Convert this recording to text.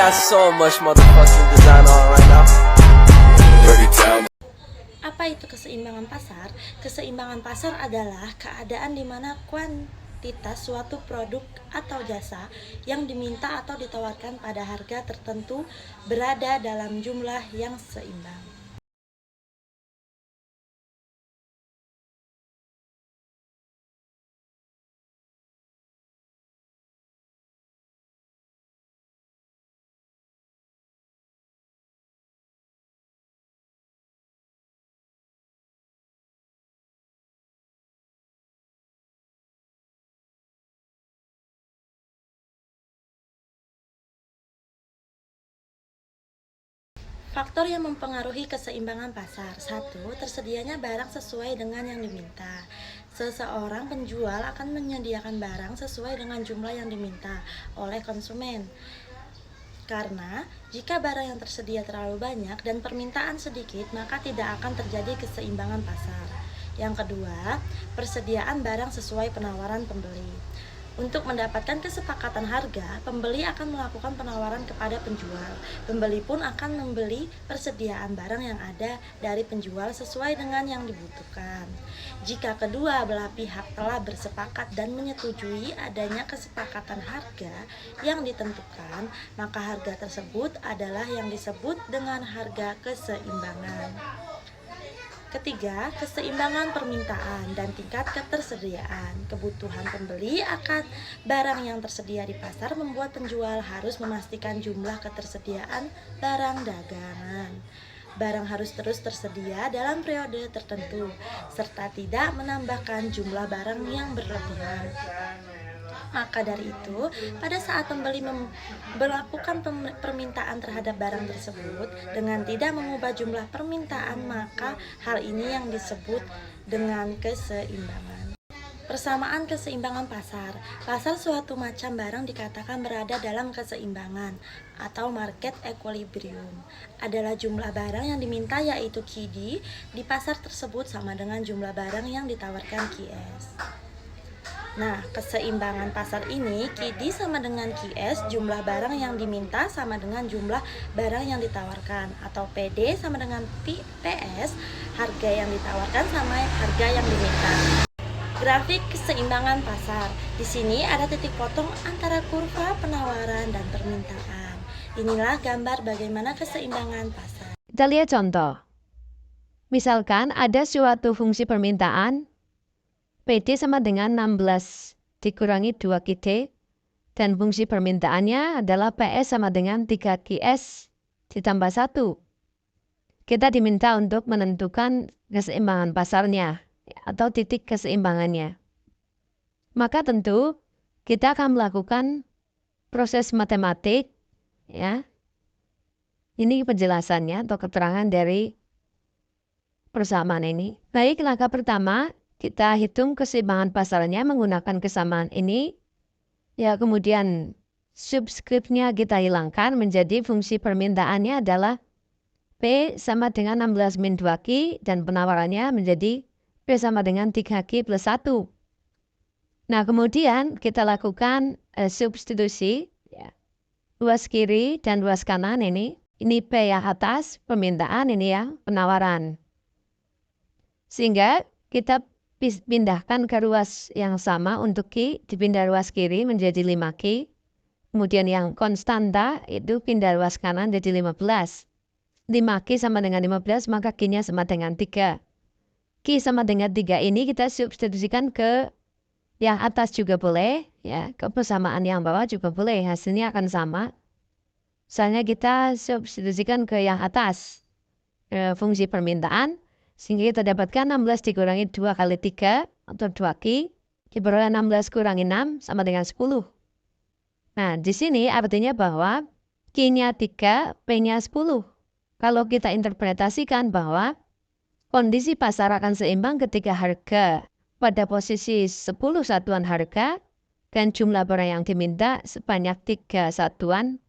got so much motherfucking design on right now. Apa itu keseimbangan pasar? Keseimbangan pasar adalah keadaan di mana kuantitas suatu produk atau jasa yang diminta atau ditawarkan pada harga tertentu berada dalam jumlah yang seimbang. Faktor yang mempengaruhi keseimbangan pasar. 1. Tersedianya barang sesuai dengan yang diminta. Seseorang penjual akan menyediakan barang sesuai dengan jumlah yang diminta oleh konsumen. Karena jika barang yang tersedia terlalu banyak dan permintaan sedikit, maka tidak akan terjadi keseimbangan pasar. Yang kedua, persediaan barang sesuai penawaran pembeli. Untuk mendapatkan kesepakatan harga, pembeli akan melakukan penawaran kepada penjual. Pembeli pun akan membeli persediaan barang yang ada dari penjual sesuai dengan yang dibutuhkan. Jika kedua belah pihak telah bersepakat dan menyetujui adanya kesepakatan harga yang ditentukan, maka harga tersebut adalah yang disebut dengan harga keseimbangan. Ketiga, keseimbangan permintaan dan tingkat ketersediaan. Kebutuhan pembeli akan barang yang tersedia di pasar membuat penjual harus memastikan jumlah ketersediaan barang dagangan. Barang harus terus tersedia dalam periode tertentu, serta tidak menambahkan jumlah barang yang berlebihan. Maka dari itu, pada saat pembeli melakukan permintaan terhadap barang tersebut dengan tidak mengubah jumlah permintaan, maka hal ini yang disebut dengan keseimbangan. Persamaan keseimbangan pasar. Pasar suatu macam barang dikatakan berada dalam keseimbangan atau market equilibrium. Adalah jumlah barang yang diminta yaitu QD di pasar tersebut sama dengan jumlah barang yang ditawarkan QS. Nah, keseimbangan pasar ini QD sama dengan QS, jumlah barang yang diminta sama dengan jumlah barang yang ditawarkan, atau PD sama dengan PS, harga yang ditawarkan sama harga yang diminta. Grafik keseimbangan pasar. Di sini ada titik potong antara kurva penawaran dan permintaan. Inilah gambar bagaimana keseimbangan pasar. Kita lihat contoh. Misalkan ada suatu fungsi permintaan PD sama dengan 16 dikurangi 2QT, dan fungsi permintaannya adalah PS sama dengan 3QS ditambah 1. Kita diminta untuk menentukan keseimbangan pasarnya atau titik keseimbangannya. Maka tentu kita akan melakukan proses matematik, ya. Ini penjelasannya atau keterangan dari persamaan ini. Baik, langkah pertama, kita hitung keseimbangan pasarnya menggunakan kesamaan ini. Ya, kemudian subskripnya kita hilangkan menjadi fungsi permintaannya adalah P sama dengan 16 min 2Q dan penawarannya menjadi P sama dengan 3Q plus 1. Nah, kemudian kita lakukan substitusi, ya. Luas kiri dan luas kanan ini P yang atas permintaan, ini ya penawaran. Sehingga kita pindahkan ke ruas yang sama untuk Q, dipindah ruas kiri menjadi 5Q. Kemudian yang konstanta itu pindah ruas kanan jadi 15. 5Q sama dengan 15, maka Q-nya sama dengan 3. Q sama dengan 3 ini kita substitusikan ke yang atas juga boleh, ya, ke persamaan yang bawah juga boleh, hasilnya akan sama. Misalnya kita substitusikan ke yang atas, fungsi permintaan, sehingga kita dapatkan 16 dikurangi 2 kali 3 atau 2Q, diperoleh 16 kurangi 6 sama dengan 10. Nah, di sini artinya bahwa Q-nya 3, P-nya 10. Kalau kita interpretasikan bahwa kondisi pasar akan seimbang ketika harga pada posisi 10 satuan harga dan jumlah barang yang diminta sebanyak 3 satuan